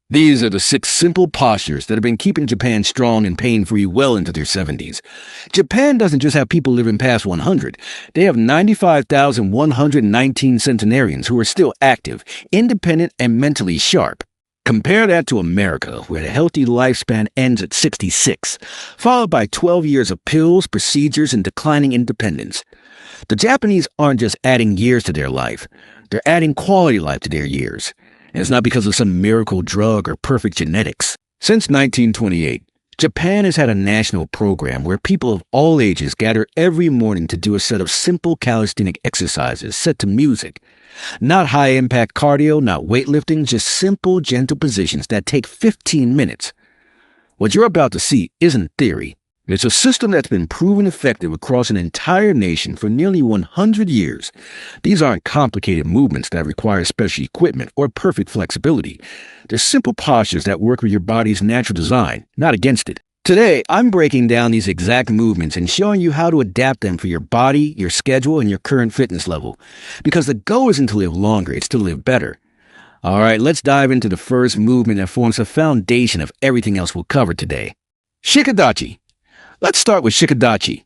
These are the 6 simple postures that have been keeping Japan strong and pain-free well into their 70s. Japan doesn't just have people living past 100. They have 95,119 centenarians who are still active, independent, and mentally sharp. Compare that to America, where the healthy lifespan ends at 66, followed by 12 years of pills, procedures, and declining independence. The Japanese aren't just adding years to their life. They're adding quality life to their years. And it's not because of some miracle drug or perfect genetics. Since 1928, Japan has had a national program where people of all ages gather every morning to do a set of simple calisthenic exercises set to music. Not high-impact cardio, not weightlifting, just simple, gentle positions that take 15 minutes. What you're about to see isn't theory. It's a system that's been proven effective across an entire nation for nearly 100 years. These aren't complicated movements that require special equipment or perfect flexibility. They're simple postures that work with your body's natural design, not against it. Today, I'm breaking down these exact movements and showing you how to adapt them for your body, your schedule, and your current fitness level. Because the goal isn't to live longer, it's to live better. All right, let's dive into the first movement that forms the foundation of everything else we'll cover today. Shikodachi. Let's start with Shikodachi.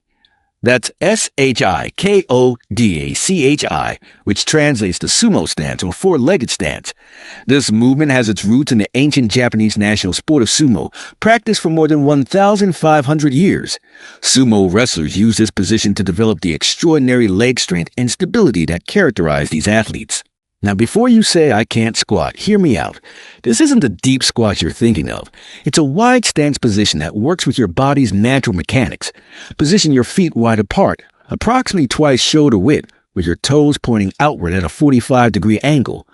That's Shikodachi, which translates to sumo stance or four-legged stance. This movement has its roots in the ancient Japanese national sport of sumo, practiced for more than 1,500 years. Sumo wrestlers use this position to develop the extraordinary leg strength and stability that characterize these athletes. Now, before you say I can't squat, hear me out. This isn't the deep squat you're thinking of. It's a wide stance position that works with your body's natural mechanics. Position your feet wide apart, approximately twice shoulder width, with your toes pointing outward at a 45-degree angle.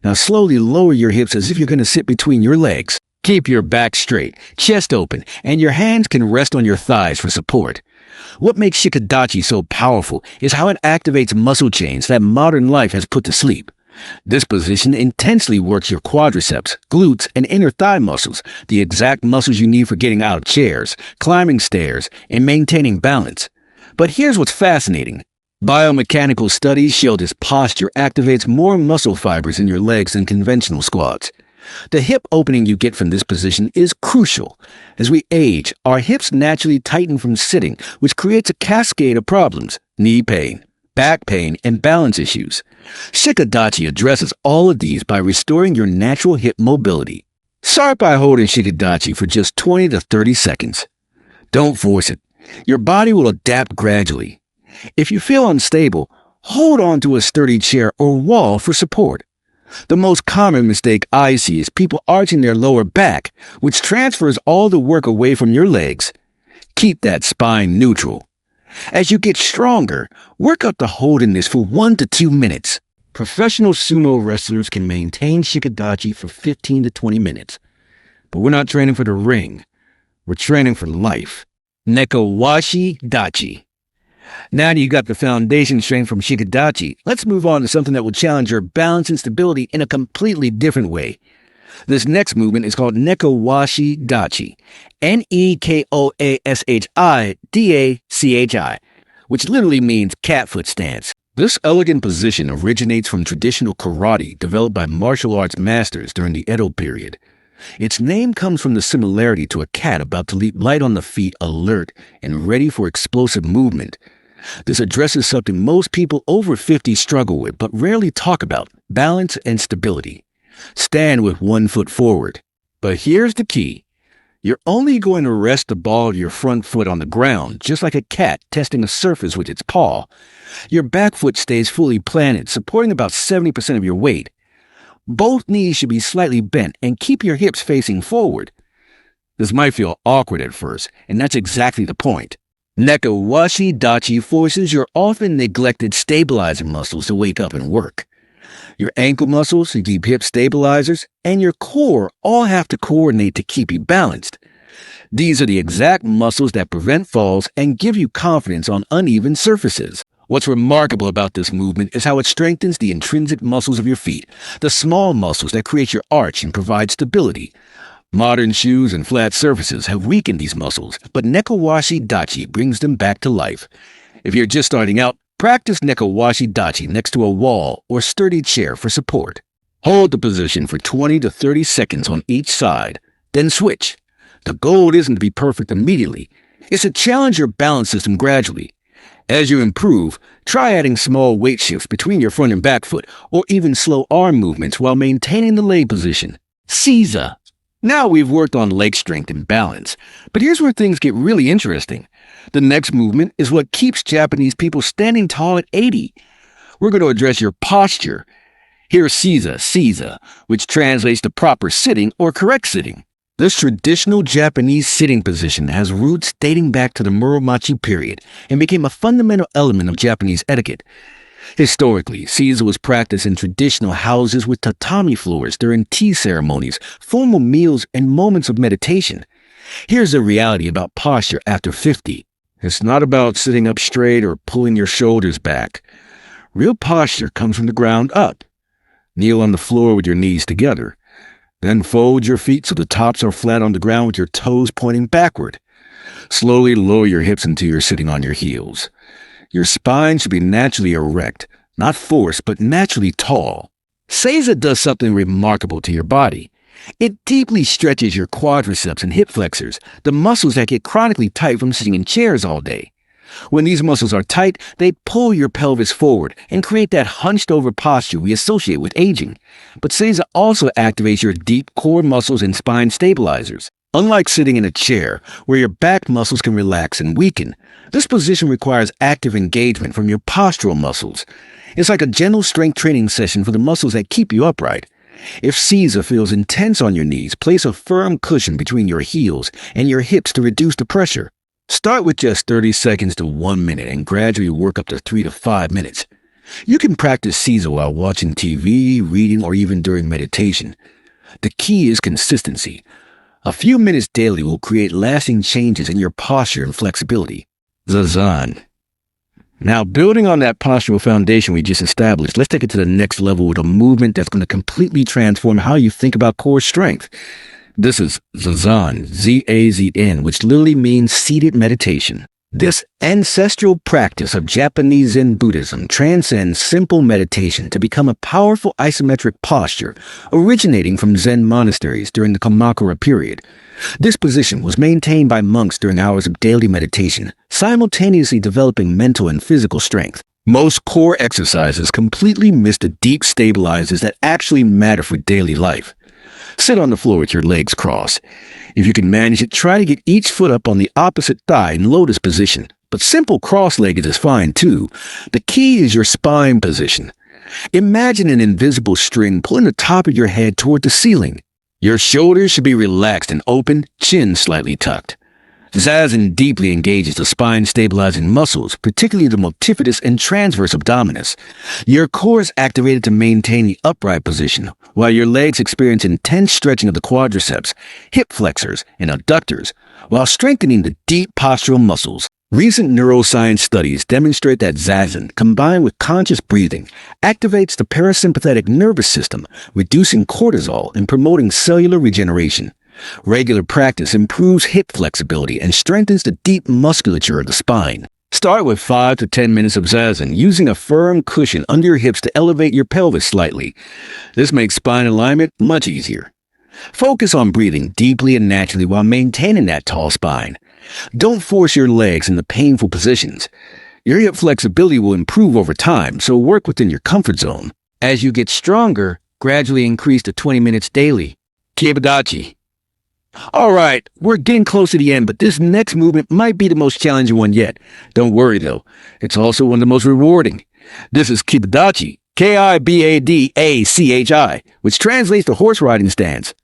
Now slowly lower your hips as if you're going to sit between your legs. Keep your back straight, chest open, and your hands can rest on your thighs for support. What makes Shikodachi so powerful is how it activates muscle chains that modern life has put to sleep. This position intensely works your quadriceps, glutes, and inner thigh muscles, the exact muscles you need for getting out of chairs, climbing stairs, and maintaining balance. But here's what's fascinating. Biomechanical studies show this posture activates more muscle fibers in your legs than conventional squats. The hip opening you get from this position is crucial. As we age, our hips naturally tighten from sitting, which creates a cascade of problems: knee pain, back pain, and balance issues. Shikodachi addresses all of these by restoring your natural hip mobility. Start by holding Shikodachi for just 20 to 30 seconds. Don't force it. Your body will adapt gradually. If you feel unstable, hold on to a sturdy chair or wall for support. The most common mistake I see is people arching their lower back, which transfers all the work away from your legs. Keep that spine neutral. As you get stronger, work up to holding this for 1 to 2 minutes. Professional sumo wrestlers can maintain Shikodachi for 15 to 20 minutes. But we're not training for the ring. We're training for life. Nekoashi-dachi. Now that you got the foundation strength from Shikodachi, let's move on to something that will challenge your balance and stability in a completely different way. This next movement is called Nekoashi-dachi, Nekoashi-dachi, which literally means cat foot stance. This elegant position originates from traditional karate developed by martial arts masters during the Edo period. Its name comes from the similarity to a cat about to leap light on the feet, alert and ready for explosive movement. This addresses something most people over 50 struggle with but rarely talk about: balance and stability. Stand with one foot forward. But here's the key. You're only going to rest the ball of your front foot on the ground, just like a cat testing a surface with its paw. Your back foot stays fully planted, supporting about 70% of your weight. Both knees should be slightly bent and keep your hips facing forward. This might feel awkward at first, and that's exactly the point. Nekoashi-dachi forces your often neglected stabilizer muscles to wake up and work. Your ankle muscles, your deep hip stabilizers, and your core all have to coordinate to keep you balanced. These are the exact muscles that prevent falls and give you confidence on uneven surfaces. What's remarkable about this movement is how it strengthens the intrinsic muscles of your feet, the small muscles that create your arch and provide stability. Modern shoes and flat surfaces have weakened these muscles, but Nekoashi-dachi brings them back to life. If you're just starting out, practice Nekoashi-dachi next to a wall or sturdy chair for support. Hold the position for 20 to 30 seconds on each side, then switch. The goal isn't to be perfect immediately. It's to challenge your balance system gradually. As you improve, try adding small weight shifts between your front and back foot, or even slow arm movements while maintaining the leg position. Seiza. Now we've worked on leg strength and balance, but here's where things get really interesting. The next movement is what keeps Japanese people standing tall at 80. We're going to address your posture. Here's Seiza, which translates to proper sitting or correct sitting. This traditional Japanese sitting position has roots dating back to the Muromachi period and became a fundamental element of Japanese etiquette. Historically, Seiza was practiced in traditional houses with tatami floors during tea ceremonies, formal meals, and moments of meditation. Here's the reality about posture after 50. It's not about sitting up straight or pulling your shoulders back. Real posture comes from the ground up. Kneel on the floor with your knees together. Then fold your feet so the tops are flat on the ground with your toes pointing backward. Slowly lower your hips until you're sitting on your heels. Your spine should be naturally erect, not forced, but naturally tall. Seiza does something remarkable to your body. It deeply stretches your quadriceps and hip flexors, the muscles that get chronically tight from sitting in chairs all day. When these muscles are tight, they pull your pelvis forward and create that hunched-over posture we associate with aging. But Seiza also activates your deep core muscles and spine stabilizers. Unlike sitting in a chair, where your back muscles can relax and weaken, this position requires active engagement from your postural muscles. It's like a gentle strength training session for the muscles that keep you upright. If Seiza feels intense on your knees, place a firm cushion between your heels and your hips to reduce the pressure. Start with just 30 seconds to 1 minute and gradually work up to 3 to 5 minutes. You can practice Seiza while watching TV, reading, or even during meditation. The key is consistency. A few minutes daily will create lasting changes in your posture and flexibility. Zazen. Now, building on that postural foundation we just established, let's take it to the next level with a movement that's going to completely transform how you think about core strength. This is Zazen, Z-A-Z-N, which literally means seated meditation. This ancestral practice of Japanese Zen Buddhism transcends simple meditation to become a powerful isometric posture originating from Zen monasteries during the Kamakura period. This position was maintained by monks during hours of daily meditation, simultaneously developing mental and physical strength. Most core exercises completely miss the deep stabilizers that actually matter for daily life. Sit on the floor with your legs crossed. If you can manage it, try to get each foot up on the opposite thigh in lotus position. But simple cross-legged is fine too. The key is your spine position. Imagine an invisible string pulling the top of your head toward the ceiling. Your shoulders should be relaxed and open, chin slightly tucked. Zazen deeply engages the spine-stabilizing muscles, particularly the multifidus and transverse abdominis. Your core is activated to maintain the upright position, while your legs experience intense stretching of the quadriceps, hip flexors, and adductors, while strengthening the deep postural muscles. Recent neuroscience studies demonstrate that Zazen, combined with conscious breathing, activates the parasympathetic nervous system, reducing cortisol and promoting cellular regeneration. Regular practice improves hip flexibility and strengthens the deep musculature of the spine. Start with 5 to 10 minutes of Zazen, using a firm cushion under your hips to elevate your pelvis slightly. This makes spine alignment much easier. Focus on breathing deeply and naturally while maintaining that tall spine. Don't force your legs into painful positions. Your hip flexibility will improve over time, so work within your comfort zone. As you get stronger, gradually increase to 20 minutes daily. Kibadachi. Alright, we're getting close to the end, but this next movement might be the most challenging one yet. Don't worry though, it's also one of the most rewarding. This is Kibadachi, K-I-B-A-D-A-C-H-I, which translates to horse riding stance.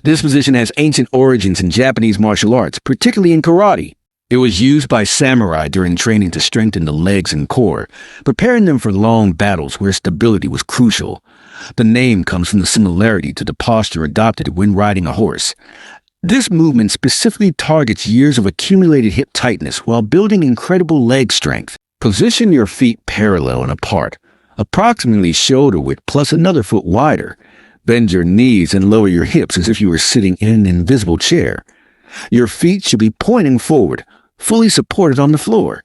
This position has ancient origins in Japanese martial arts, particularly in karate. It was used by samurai during training to strengthen the legs and core, preparing them for long battles where stability was crucial. The name comes from the similarity to the posture adopted when riding a horse. This movement specifically targets years of accumulated hip tightness while building incredible leg strength. Position your feet parallel and apart, approximately shoulder width plus another foot wider. Bend your knees and lower your hips as if you were sitting in an invisible chair. Your feet should be pointing forward, fully supported on the floor.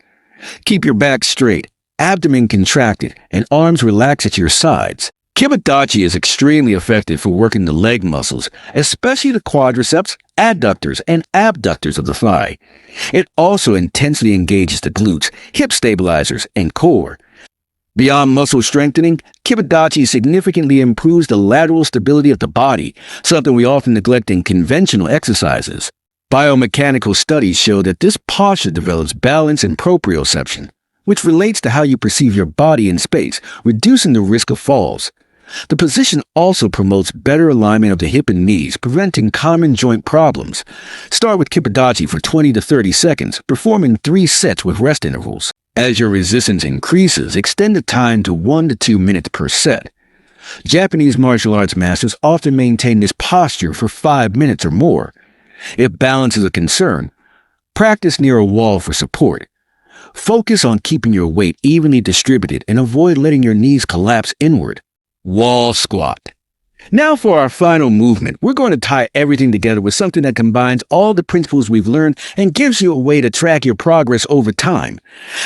Keep your back straight, abdomen contracted, and arms relaxed at your sides. Kibadachi is extremely effective for working the leg muscles, especially the quadriceps, adductors, and abductors of the thigh. It also intensely engages the glutes, hip stabilizers, and core. Beyond muscle strengthening, Kibadachi significantly improves the lateral stability of the body, something we often neglect in conventional exercises. Biomechanical studies show that this posture develops balance and proprioception, which relates to how you perceive your body in space, reducing the risk of falls. The position also promotes better alignment of the hip and knees, preventing common joint problems. Start with Kibadachi for 20 to 30 seconds, performing 3 sets with rest intervals. As your resistance increases, extend the time to 1 to 2 minutes per set. Japanese martial arts masters often maintain this posture for 5 minutes or more. If balance is a concern, practice near a wall for support. Focus on keeping your weight evenly distributed and avoid letting your knees collapse inward. Wall squat. Now for our final movement, we're going to tie everything together with something that combines all the principles we've learned and gives you a way to track your progress over time.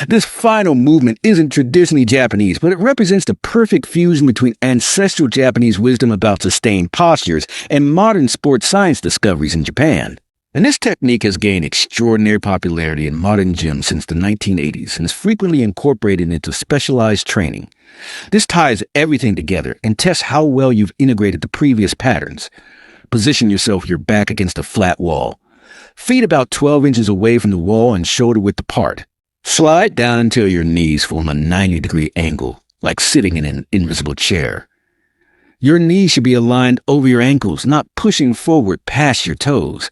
This final movement isn't traditionally Japanese, but it represents the perfect fusion between ancestral Japanese wisdom about sustained postures and modern sports science discoveries in Japan. And this technique has gained extraordinary popularity in modern gyms since the 1980s and is frequently incorporated into specialized training. This ties everything together and tests how well you've integrated the previous patterns. Position yourself with your back against a flat wall. Feet about 12 inches away from the wall and shoulder width apart. Slide down until your knees form a 90-degree angle, like sitting in an invisible chair. Your knees should be aligned over your ankles, not pushing forward past your toes.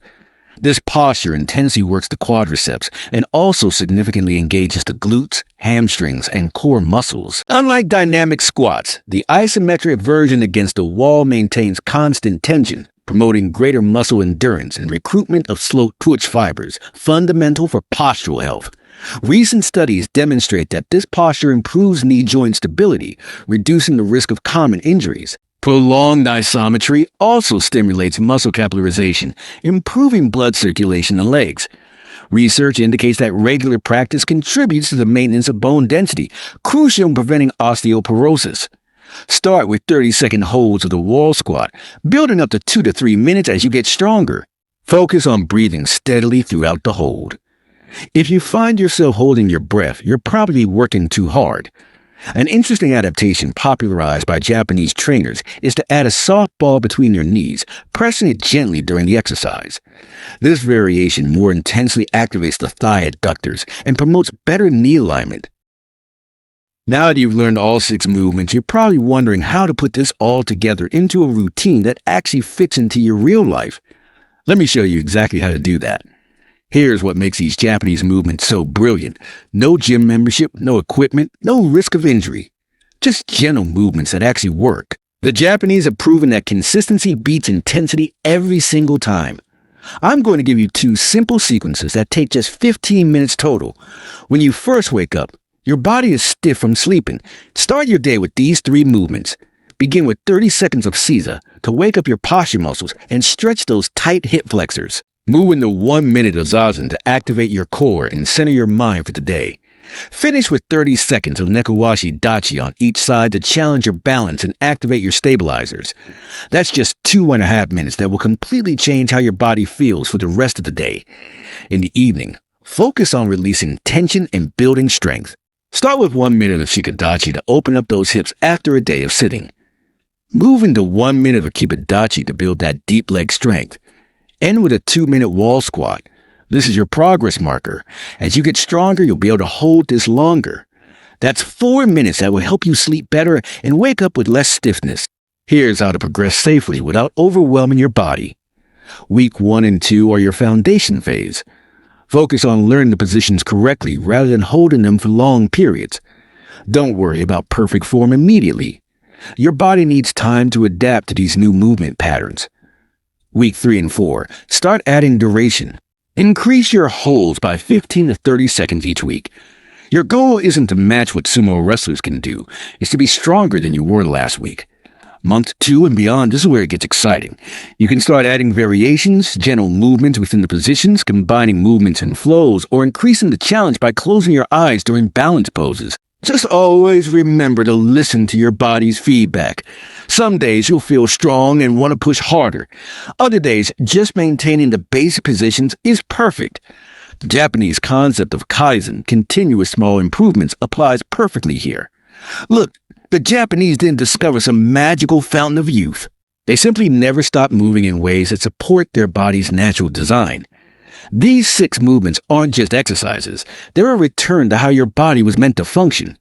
This posture intensely works the quadriceps and also significantly engages the glutes, hamstrings, and core muscles. Unlike dynamic squats, the isometric version against the wall maintains constant tension, promoting greater muscle endurance and recruitment of slow twitch fibers, fundamental for postural health. Recent studies demonstrate that this posture improves knee joint stability, reducing the risk of common injuries. Prolonged isometry also stimulates muscle capillarization, improving blood circulation in the legs. Research indicates that regular practice contributes to the maintenance of bone density, crucial in preventing osteoporosis. Start with 30-second holds of the wall squat, building up to 2 to 3 minutes as you get stronger. Focus on breathing steadily throughout the hold. If you find yourself holding your breath, you're probably working too hard. An interesting adaptation popularized by Japanese trainers is to add a soft ball between your knees, pressing it gently during the exercise. This variation more intensely activates the thigh adductors and promotes better knee alignment. Now that you've learned all 6 movements, you're probably wondering how to put this all together into a routine that actually fits into your real life. Let me show you exactly how to do that. Here's what makes these Japanese movements so brilliant. No gym membership, no equipment, no risk of injury. Just gentle movements that actually work. The Japanese have proven that consistency beats intensity every single time. I'm going to give you 2 simple sequences that take just 15 minutes total. When you first wake up, your body is stiff from sleeping. Start your day with these 3 movements. Begin with 30 seconds of Seiza to wake up your posture muscles and stretch those tight hip flexors. Move into 1 minute of Zazen to activate your core and center your mind for the day. Finish with 30 seconds of Nekoashi-dachi on each side to challenge your balance and activate your stabilizers. That's just 2.5 minutes that will completely change how your body feels for the rest of the day. In the evening, focus on releasing tension and building strength. Start with 1 minute of Shikodachi to open up those hips after a day of sitting. Move into 1 minute of Kibadachi to build that deep leg strength. End with a 2-minute wall squat. This is your progress marker. As you get stronger, you'll be able to hold this longer. That's 4 minutes that will help you sleep better and wake up with less stiffness. Here's how to progress safely without overwhelming your body. Week 1 and 2 are your foundation phase. Focus on learning the positions correctly rather than holding them for long periods. Don't worry about perfect form immediately. Your body needs time to adapt to these new movement patterns. Week 3 and 4, start adding duration. Increase your holds by 15 to 30 seconds each week. Your goal isn't to match what sumo wrestlers can do. It's to be stronger than you were last week. Month 2 and beyond, this is where it gets exciting. You can start adding variations, gentle movements within the positions, combining movements and flows, or increasing the challenge by closing your eyes during balance poses. Just always remember to listen to your body's feedback. Some days you'll feel strong and want to push harder. Other days, just maintaining the basic positions is perfect. The Japanese concept of kaizen, continuous small improvements, applies perfectly here. Look, the Japanese didn't discover some magical fountain of youth. They simply never stopped moving in ways that support their body's natural design. These 6 movements aren't just exercises. They're a return to how your body was meant to function.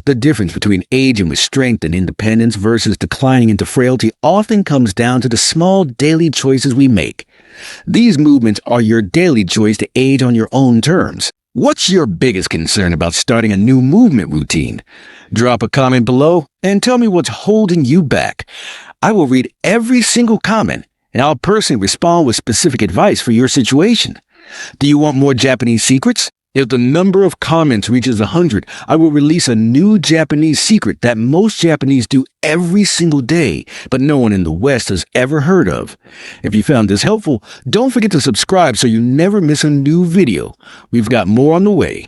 The difference between aging with strength and independence versus declining into frailty often comes down to the small daily choices we make. These movements are your daily choice to age on your own terms. What's your biggest concern about starting a new movement routine? Drop a comment below and tell me what's holding you back. I will read every single comment, and I'll personally respond with specific advice for your situation. Do you want more Japanese secrets? If the number of comments reaches 100, I will release a new Japanese secret that most Japanese do every single day, but no one in the West has ever heard of. If you found this helpful, don't forget to subscribe so you never miss a new video. We've got more on the way.